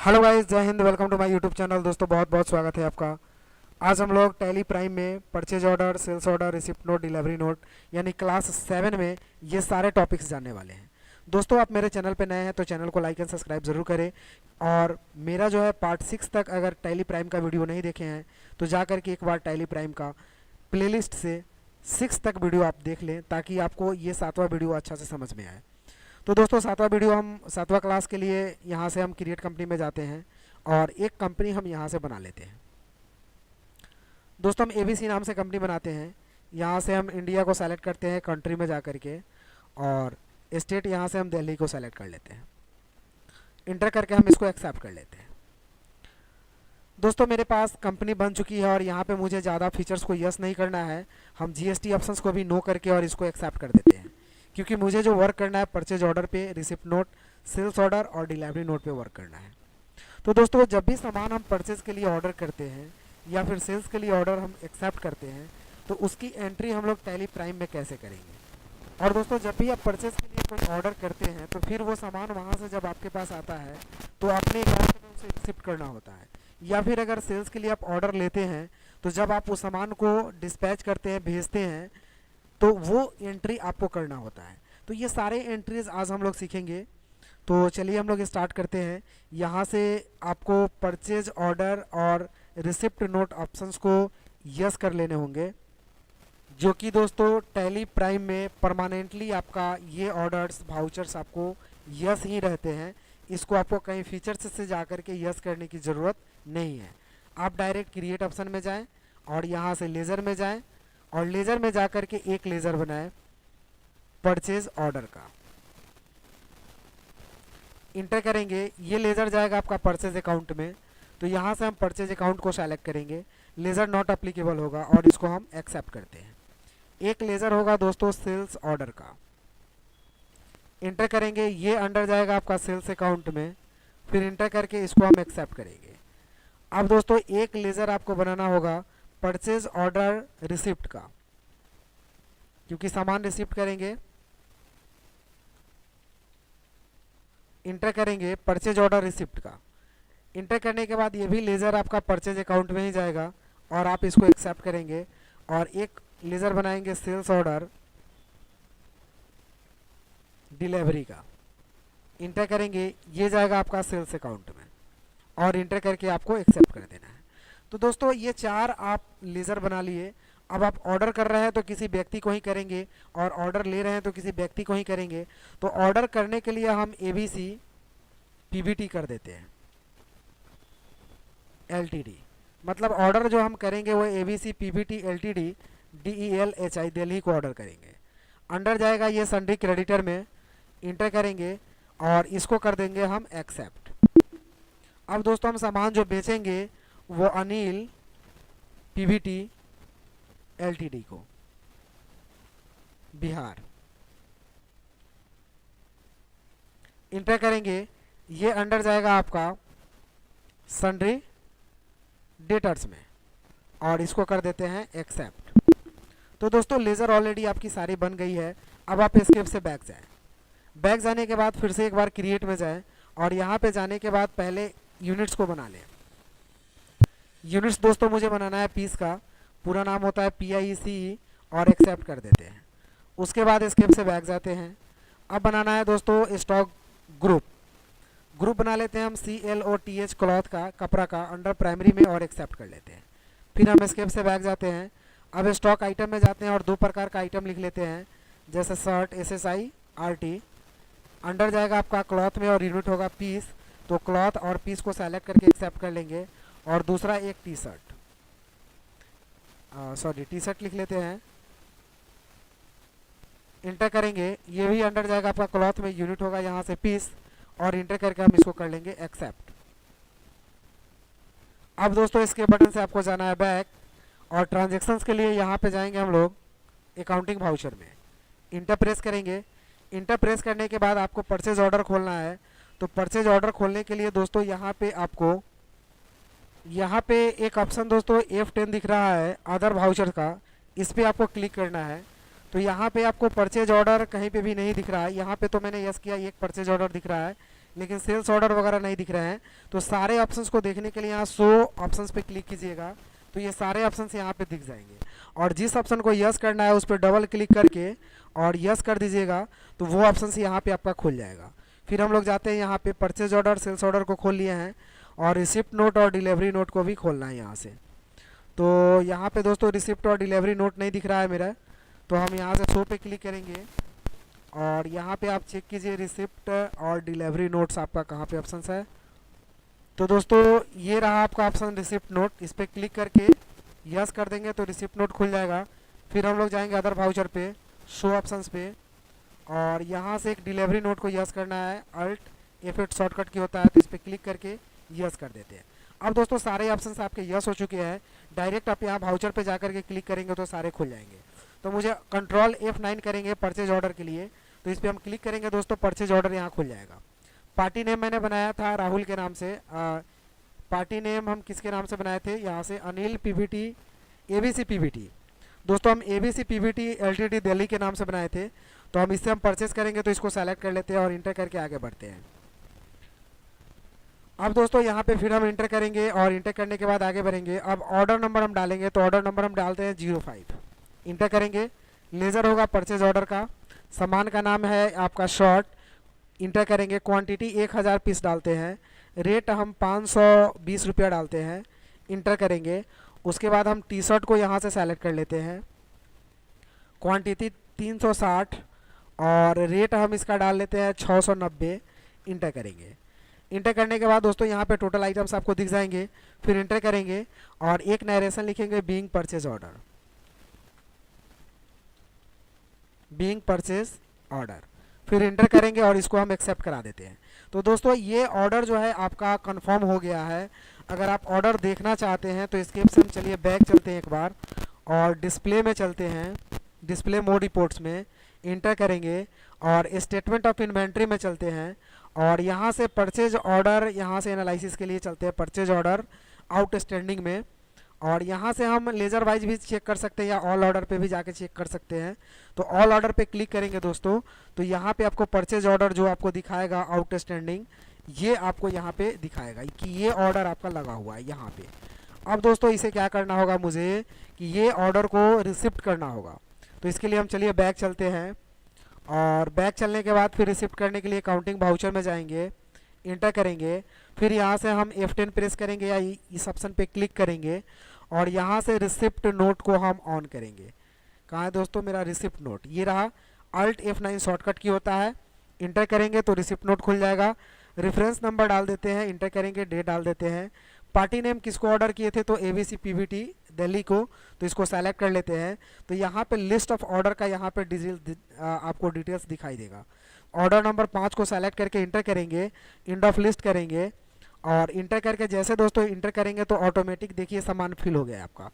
Hello guys, जय हिंद। Welcome to my YouTube channel. दोस्तों बहुत बहुत स्वागत है आपका। आज हम लोग टैली प्राइम में purchase order, sales order, receipt note, delivery note यानी क्लास 7 में ये सारे टॉपिक्स जानने वाले हैं। दोस्तों आप मेरे चैनल पे नए हैं तो चैनल को लाइक एंड सब्सक्राइब ज़रूर करें। और मेरा जो है पार्ट 6 तक अगर टैली प्राइम का वीडियो नहीं देखे हैं तो जा कर के एक बार टैली प्राइम का प्लेलिस्ट से 6 तक वीडियो आप देख लें, ताकि आपको ये 7वां वीडियो अच्छा से समझ में आए। तो दोस्तों 7वां वीडियो हम 7वां क्लास के लिए यहाँ से हम क्रिएट कंपनी में जाते हैं और एक कंपनी हम यहाँ से बना लेते हैं। दोस्तों हम एबीसी नाम से कंपनी बनाते हैं। यहाँ से हम इंडिया को सेलेक्ट करते हैं कंट्री में जा कर के, और स्टेट यहाँ से हम दिल्ली को सेलेक्ट कर लेते हैं। इंटर करके हम इसको एक्सेप्ट कर लेते हैं। दोस्तों मेरे पास कंपनी बन चुकी है और यहाँ पे मुझे ज़्यादा फीचर्स को यस नहीं करना है। हम जीएसटी ऑप्शंस को भी नो करके और इसको एक्सेप्ट कर देते हैं, क्योंकि मुझे जो वर्क करना है परचेज ऑर्डर पे, रिसिप्ट नोट, सेल्स ऑर्डर और डिलीवरी नोट पे वर्क करना है। तो दोस्तों जब भी सामान हम परचेज के लिए ऑर्डर करते हैं या फिर सेल्स के लिए ऑर्डर हम एक्सेप्ट करते हैं तो उसकी एंट्री हम लोग टैली प्राइम में कैसे करेंगे। और दोस्तों जब भी आप परचेज के लिए कोई ऑर्डर करते हैं तो फिर वो सामान वहाँ से जब आपके पास आता है तो अपने अकाउंट में उसे रिसिप्ट करना होता है। या फिर अगर सेल्स के लिए आप ऑर्डर लेते हैं तो जब आप उस सामान को डिस्पैच करते हैं, भेजते हैं, तो वो एंट्री आपको करना होता है। तो ये सारे एंट्रीज आज हम लोग सीखेंगे। तो चलिए हम लोग स्टार्ट करते हैं। यहाँ से आपको परचेज ऑर्डर और रिसिप्ट नोट ऑप्शंस को यस कर लेने होंगे, जो कि दोस्तों टैली प्राइम में परमानेंटली आपका ये ऑर्डर्स, वाउचर्स आपको यस ही रहते हैं। इसको आपको कहीं फीचर्स से जा कर के यस करने की ज़रूरत नहीं है। आप डायरेक्ट क्रिएट ऑप्शन में जाएं और यहाँ से लेज़र में जाएं और लेज़र में जा कर के एक लेज़र बनाएं परचेज ऑर्डर का। इंटर करेंगे, ये लेज़र जाएगा आपका परचेज अकाउंट में। तो यहाँ से हम परचेज अकाउंट को सेलेक्ट करेंगे, लेज़र नॉट अप्लीकेबल होगा और इसको हम एक्सेप्ट करते हैं। एक लेज़र होगा दोस्तों सेल्स ऑर्डर का। इंटर करेंगे, ये अंडर जाएगा आपका सेल्स अकाउंट में, फिर इंटर करके इसको हम एक्सेप्ट करेंगे। अब दोस्तों एक लेज़र आपको बनाना होगा परचेज ऑर्डर रिसिप्ट का, क्योंकि सामान रिसिप्ट करेंगे। इंटर करेंगे परचेज ऑर्डर रिसिप्ट का। इंटर करने के बाद ये भी लेज़र आपका परचेज अकाउंट में ही जाएगा और आप इसको एक्सेप्ट करेंगे और एक लेज़र बनाएंगे सेल्स ऑर्डर डिलीवरी का। इंटर करेंगे, ये जाएगा आपका सेल्स अकाउंट में और इंटर करके आपको एक्सेप्ट कर देना है। तो दोस्तों ये 4 आप लेज़र बना लिए। अब आप ऑर्डर कर रहे हैं तो किसी व्यक्ति को ही करेंगे और ऑर्डर ले रहे हैं तो किसी व्यक्ति को ही करेंगे। तो ऑर्डर करने के लिए हम एबीसी पीबीटी कर देते हैं, एलटीडी। मतलब ऑर्डर जो हम करेंगे वो ABC PBT LTD DELHI Delhi को ऑर्डर करेंगे। अंडर जाएगा ये सन्ड्री क्रेडिटर में। इंटर करेंगे और इसको कर देंगे हम एक्सेप्ट। अब दोस्तों हम सामान जो बेचेंगे वो अनिल पीबीटी एलटीडी को, बिहार। इंटर करेंगे, ये अंडर जाएगा आपका सन्ड्री डेटर्स में और इसको कर देते हैं एक्सेप्ट। तो दोस्तों लेज़र ऑलरेडी आपकी सारी बन गई है। अब आप एस्केप से बैक जाएं। बैक जाने के बाद फिर से एक बार क्रिएट में जाएं और यहाँ पे जाने के बाद पहले यूनिट्स को बना लें। यूनिट्स दोस्तों मुझे बनाना है पीस का, पूरा नाम होता है PIECE, और एक्सेप्ट कर देते हैं। उसके बाद एस्केप से बैक जाते हैं। अब बनाना है दोस्तों स्टॉक ग्रुप। ग्रुप बना लेते हैं हम CLOTH क्लॉथ का, कपड़ा का, अंडर प्राइमरी में और एक्सेप्ट कर लेते हैं। फिर हम एस्केप से बैक जाते हैं। अब स्टॉक आइटम में जाते हैं और 2 प्रकार का आइटम लिख लेते हैं, जैसे शर्ट SSI RT। अंडर जाएगा आपका क्लॉथ में और यूनिट होगा पीस। तो क्लॉथ और पीस को सेलेक्ट करके एक्सेप्ट कर लेंगे। और दूसरा एक टी शर्ट लिख लेते हैं। इंटर करेंगे, ये भी अंडर जाएगा आपका क्लॉथ में, यूनिट होगा यहाँ से पीस, और इंटर करके हम इसको कर लेंगे एक्सेप्ट। अब दोस्तों इसके बटन से आपको जाना है बैक और ट्रांजेक्शन्स के लिए यहाँ पे जाएंगे हम लोग अकाउंटिंग वाउचर में। इंटर प्रेस करेंगे। इंटर प्रेस करने के बाद आपको परचेज ऑर्डर खोलना है। तो परचेज ऑर्डर खोलने के लिए दोस्तों यहाँ पे आपको एक ऑप्शन दोस्तों F10 दिख रहा है अदर वाउचर का, इस पर आपको क्लिक करना है। तो यहाँ पे आपको परचेज ऑर्डर कहीं पे भी नहीं दिख रहा है। यहाँ पे तो मैंने यस किया, एक परचेज ऑर्डर दिख रहा है। लेकिन सेल्स ऑर्डर वगैरह नहीं दिख रहे हैं। तो सारे ऑप्शंस को देखने के लिए यहाँ शो ऑप्शंस पे क्लिक कीजिएगा, तो ये सारे ऑप्शंस यहाँ पे दिख जाएंगे। और जिस ऑप्शन को यस करना है उस पर डबल क्लिक करके और यस कर दीजिएगा, तो वो ऑप्शन यहाँ पे आपका खुल जाएगा। फिर हम लोग जाते हैं यहाँ पे परचेज ऑर्डर, सेल्स ऑर्डर को खोल लिए हैं, और रिसिप्ट नोट और डिलीवरी नोट को भी खोलना है यहाँ से। तो यहाँ पे दोस्तों रिसिप्ट और डिलीवरी नोट नहीं दिख रहा है मेरा, तो हम यहाँ से शो पे क्लिक करेंगे और यहाँ पे आप चेक कीजिए रिसिप्ट और डिलीवरी नोट्स आपका कहाँ पे ऑप्शन है। तो दोस्तों ये रहा आपका ऑप्शन रिसिप्ट नोट, इस पर क्लिक करके यस कर देंगे तो रिसिप्ट नोट खुल जाएगा। फिर हम लोग जाएंगे अदर वाउचर पे, शो ऑप्शंस पे, और यहाँ से एक डिलीवरी नोट को यस करना है, अल्ट F8 शॉर्टकट की होता है, तो इस पर क्लिक करके यस कर देते हैं। अब दोस्तों सारे ऑप्शंस आपके यस हो चुके हैं। डायरेक्ट आप यहाँ वाउचर पे जाकर के क्लिक करेंगे तो सारे खुल जाएंगे। तो मुझे कंट्रोल F9 करेंगे परचेज ऑर्डर के लिए, तो इस पर हम क्लिक करेंगे दोस्तों, परचेज ऑर्डर यहाँ खुल जाएगा। पार्टी नेम मैंने बनाया था राहुल के नाम से, पार्टी नेम हम किसके नाम से बनाए थे, यहाँ से अनिल PVT ABC PVT। दोस्तों हम ABC PVT LTD दिल्ली के नाम से बनाए थे, तो हम इससे हम परचेज करेंगे, तो इसको सेलेक्ट कर लेते हैं और इंटर करके आगे बढ़ते हैं। अब दोस्तों यहाँ पे फिर हम इंटर करेंगे और इंटर करने के बाद आगे बढ़ेंगे। अब ऑर्डर नंबर हम डालेंगे, तो ऑर्डर नंबर हम डालते हैं 05, इंटर करेंगे। लेज़र होगा परचेज ऑर्डर का, सामान का नाम है आपका शॉर्ट, इंटर करेंगे। क्वांटिटी 1000 पीस डालते हैं, रेट हम 520 रुपया डालते हैं, इंटर करेंगे। उसके बाद हम टी शर्ट को यहाँ से सेलेक्ट कर लेते हैं, क्वांटिटी 360 और रेट हम इसका डाल लेते हैं 690, इंटर करेंगे। इंटर करने के बाद दोस्तों यहाँ पे टोटल आइटम्स आपको दिख जाएंगे। फिर इंटर करेंगे और एक नरेशन लिखेंगे, being purchase order, being purchase order, फिर इंटर करेंगे और इसको हम एक्सेप्ट करा देते हैं। तो दोस्तों ये ऑर्डर जो है आपका कंफर्म हो गया है। अगर आप ऑर्डर देखना चाहते हैं तो इसके से हम चलिए बैक चलते हैं एक बार और डिस्प्ले में चलते हैं, डिस्प्ले मोड रिपोर्ट्स में इंटर करेंगे और स्टेटमेंट ऑफ इन्वेंट्री में चलते हैं और यहाँ से परचेज ऑर्डर, यहाँ से एनालिसिस के लिए चलते हैं परचेज ऑर्डर आउटस्टैंडिंग में, और यहाँ से हम लेजर वाइज भी चेक कर सकते हैं या ऑल ऑर्डर पे भी जाके चेक कर सकते हैं। तो ऑल ऑर्डर पे क्लिक करेंगे दोस्तों, तो यहाँ पे आपको परचेज ऑर्डर जो आपको दिखाएगा आउटस्टैंडिंग, ये आपको यहाँ पे दिखाएगा कि ये ऑर्डर आपका लगा हुआ है यहाँ पे। अब दोस्तों इसे क्या करना होगा मुझे कि ये ऑर्डर को रिसिप्ट करना होगा। तो इसके लिए हम चलिए बैक चलते हैं और बैक चलने के बाद फिर रिसिप्ट करने के लिए काउंटिंग वाउचर में जाएंगे, इंटर करेंगे। फिर यहाँ से हम F10 प्रेस करेंगे या इस ऑप्शन पे क्लिक करेंगे और यहाँ से रिसिप्ट नोट को हम ऑन करेंगे। कहाँ है दोस्तों मेरा रिसिप्ट नोट, ये रहा, अल्ट F9 शॉर्टकट की होता है, इंटर करेंगे तो रिसिप्ट नोट खुल जाएगा। रेफरेंस नंबर डाल देते हैं, इंटर करेंगे, डेट डाल देते हैं। पार्टी नेम किसको ऑर्डर किए थे, तो ABC PVT दिल्ली को, तो इसको सेलेक्ट कर लेते हैं। तो यहाँ पे लिस्ट ऑफ ऑर्डर का यहाँ पे आपको डिटेल्स दिखाई देगा। ऑर्डर नंबर 5 को सेलेक्ट करके इंटर करेंगे, एंड ऑफ लिस्ट करेंगे और इंटर करके जैसे दोस्तों इंटर करेंगे तो ऑटोमेटिक देखिए सामान फिल हो गया आपका।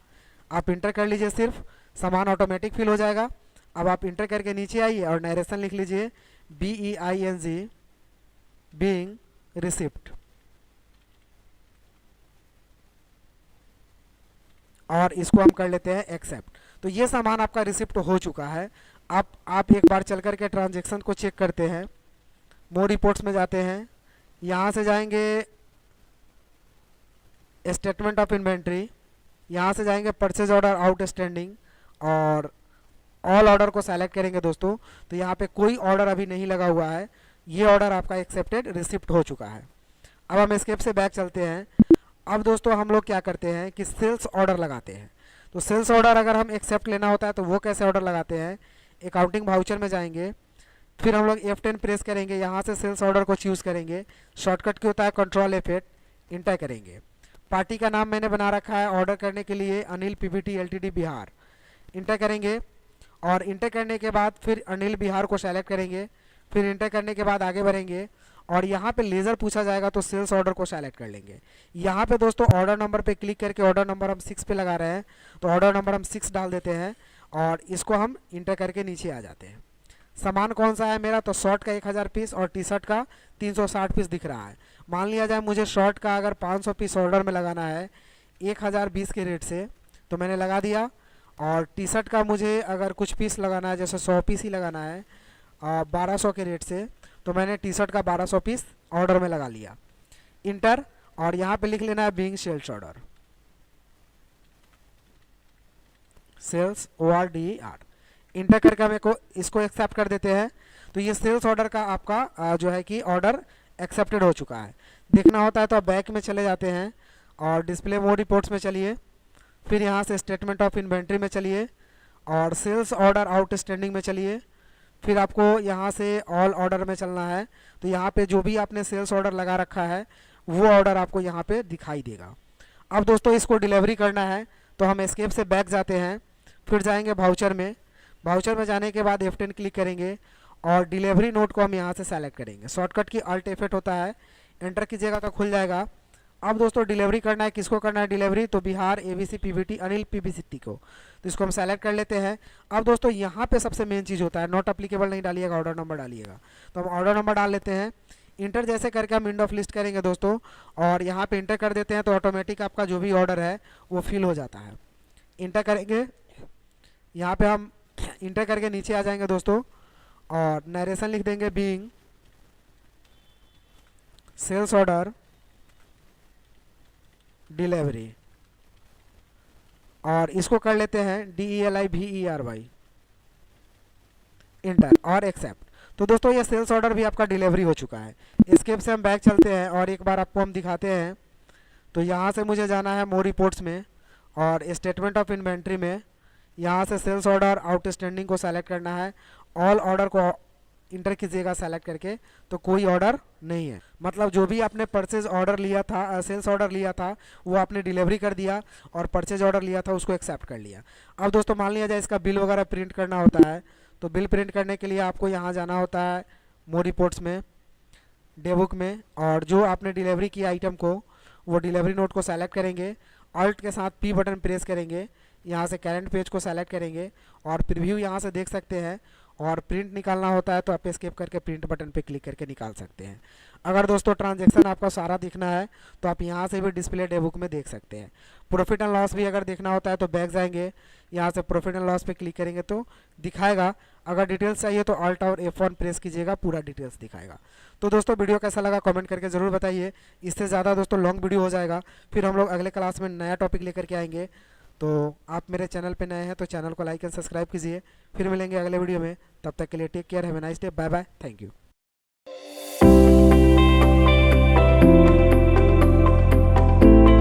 आप इंटर कर लीजिए, सिर्फ सामान ऑटोमेटिक फिल हो जाएगा। अब आप इंटर करके नीचे आइए और नरेशन लिख लीजिए, BEING बीइंग रिसिप्ट, और इसको हम कर लेते हैं एक्सेप्ट। तो ये सामान आपका रिसिप्ट हो चुका है। आप एक बार चल कर के ट्रांजेक्शन को चेक करते हैं, मोर रिपोर्ट्स में जाते हैं, यहाँ से जाएंगे स्टेटमेंट ऑफ इन्वेंट्री, यहाँ से जाएंगे परचेज ऑर्डर आउटस्टैंडिंग और ऑल ऑर्डर को सेलेक्ट करेंगे दोस्तों। तो यहाँ पे कोई ऑर्डर अभी नहीं लगा हुआ है, ये ऑर्डर आपका एक्सेप्टेड रिसिप्ट हो चुका है। अब हम एस्केप से बैक चलते हैं। अब दोस्तों हम लोग क्या करते हैं कि सेल्स ऑर्डर लगाते हैं। तो सेल्स ऑर्डर अगर हम एक्सेप्ट लेना होता है तो वो कैसे ऑर्डर लगाते हैं, अकाउंटिंग वाउचर में जाएंगे, फिर हम लोग F10 प्रेस करेंगे, यहाँ से सेल्स ऑर्डर को चूज़ करेंगे, शॉर्टकट की होता है कंट्रोल F8, इंटर करेंगे। पार्टी का नाम मैंने बना रखा है ऑर्डर करने के लिए Anil PVT LTD Bihar, inter करेंगे और इंटर करने के बाद फिर अनिल बिहार को सेलेक्ट करेंगे, फिर इंटर करने के बाद आगे बढ़ेंगे और यहाँ पे लेज़र पूछा जाएगा तो सेल्स ऑर्डर को सेलेक्ट कर लेंगे। यहाँ पे दोस्तों ऑर्डर नंबर पे क्लिक करके ऑर्डर नंबर हम 6 पे लगा रहे हैं, तो ऑर्डर नंबर हम 6 डाल देते हैं और इसको हम इंटर करके नीचे आ जाते हैं। सामान कौन सा है मेरा, तो शर्ट का 1000 पीस और टी शर्ट का 360 पीस दिख रहा है। मान लिया जाए मुझे शर्ट का अगर 500 पीस ऑर्डर में लगाना है 1020 के रेट से, तो मैंने लगा दिया, और टी शर्ट का मुझे अगर कुछ पीस लगाना है जैसे 100 पीस ही लगाना है 1200 के रेट से, तो मैंने टी शर्ट का 1200 पीस ऑर्डर में लगा लिया, इंटर, और यहाँ पे लिख लेना है being sales order, sales ORDER, enter करके हम इसको एक्सेप्ट कर देते हैं। तो ये सेल्स ऑर्डर का आपका जो है कि ऑर्डर एक्सेप्टेड हो चुका है। देखना होता है तो आप बैक में चले जाते हैं और डिस्प्ले मोड रिपोर्ट्स में चलिए, फिर यहाँ से स्टेटमेंट ऑफ इन्वेंट्री में चलिए और सेल्स ऑर्डर आउटस्टैंडिंग में चलिए, फिर आपको यहाँ से ऑल ऑर्डर में चलना है। तो यहाँ पे जो भी आपने सेल्स ऑर्डर लगा रखा है वो ऑर्डर आपको यहाँ पे दिखाई देगा। अब दोस्तों इसको डिलीवरी करना है तो हम एस्केप से बैक जाते हैं, फिर जाएंगे वाउचर में, वाउचर में जाने के बाद F10 क्लिक करेंगे और डिलीवरी नोट को हम यहाँ से सेलेक्ट करेंगे। शॉर्टकट की अल्ट F8 होता है, एंटर कीजिएगा तो खुल जाएगा। अब दोस्तों डिलीवरी करना है, किसको करना है डिलीवरी, तो Bihar ABC PVT Anil PB सिट्टी को, तो इसको हम सेलेक्ट कर लेते हैं। अब दोस्तों यहाँ पे सबसे मेन चीज़ होता है, नॉट अप्लीकेबल नहीं डालिएगा, ऑर्डर नंबर डालिएगा। तो हम ऑर्डर नंबर डाल लेते हैं, इंटर जैसे करके हम विंडो ऑफ लिस्ट करेंगे दोस्तों, और यहाँ पे इंटर कर देते हैं तो ऑटोमेटिक आपका जो भी ऑर्डर है वो फिल हो जाता है। इंटर करेंगे, यहाँ पे हम इंटर करके नीचे आ जाएंगे दोस्तों और नरेशन लिख देंगे बीइंग सेल्स ऑर्डर डिलीवरी, और इसको कर लेते हैं DELIVERY, इंटर और एक्सेप्ट। तो दोस्तों ये सेल्स ऑर्डर भी आपका डिलीवरी हो चुका है। एस्केप से हम बैक चलते हैं और एक बार आपको हम दिखाते हैं। तो यहाँ से मुझे जाना है मोर रिपोर्ट्स में और स्टेटमेंट ऑफ इन्वेंट्री में, यहाँ से सेल्स ऑर्डर आउटस्टैंडिंग को सेलेक्ट करना है, ऑल ऑर्डर को इंटर कीजिएगा सेलेक्ट करके, तो कोई ऑर्डर नहीं है। मतलब जो भी आपने परचेज ऑर्डर लिया था, सेल्स ऑर्डर लिया था, वो आपने डिलीवरी कर दिया, और परचेज ऑर्डर लिया था उसको एक्सेप्ट कर लिया। अब दोस्तों मान लिया जाए इसका बिल वगैरह प्रिंट करना होता है, तो बिल प्रिंट करने के लिए आपको यहाँ जाना होता है मोर रिपोर्ट्स में, डे बुक में, और जो आपने डिलीवरी की आइटम को वो डिलीवरी नोट को सेलेक्ट करेंगे, अल्ट के साथ P बटन प्रेस करेंगे, यहाँ से करंट पेज को सेलेक्ट करेंगे और प्रीव्यू यहाँ से देख सकते हैं, और प्रिंट निकालना होता है तो आप एस्केप करके प्रिंट बटन पे क्लिक करके निकाल सकते हैं। अगर दोस्तों ट्रांजैक्शन आपका सारा दिखना है तो आप यहाँ से भी डिस्प्ले डे बुक में देख सकते हैं। प्रॉफिट एंड लॉस भी अगर देखना होता है तो बैक जाएंगे, यहाँ से प्रॉफिट एंड लॉस पे क्लिक करेंगे तो दिखाएगा। अगर डिटेल्स चाहिए तो अल्ट और F1 प्रेस कीजिएगा, पूरा डिटेल्स दिखाएगा। तो दोस्तों वीडियो कैसा लगा कमेंट करके ज़रूर बताइए। इससे ज़्यादा दोस्तों लॉन्ग वीडियो हो जाएगा, फिर हम लोग अगले क्लास में नया टॉपिक लेकर के आएंगे। तो आप मेरे चैनल पे नए हैं तो चैनल को लाइक एंड सब्सक्राइब कीजिए। फिर मिलेंगे अगले वीडियो में, तब तक के लिए take care, have a nice day, bye bye, thank you.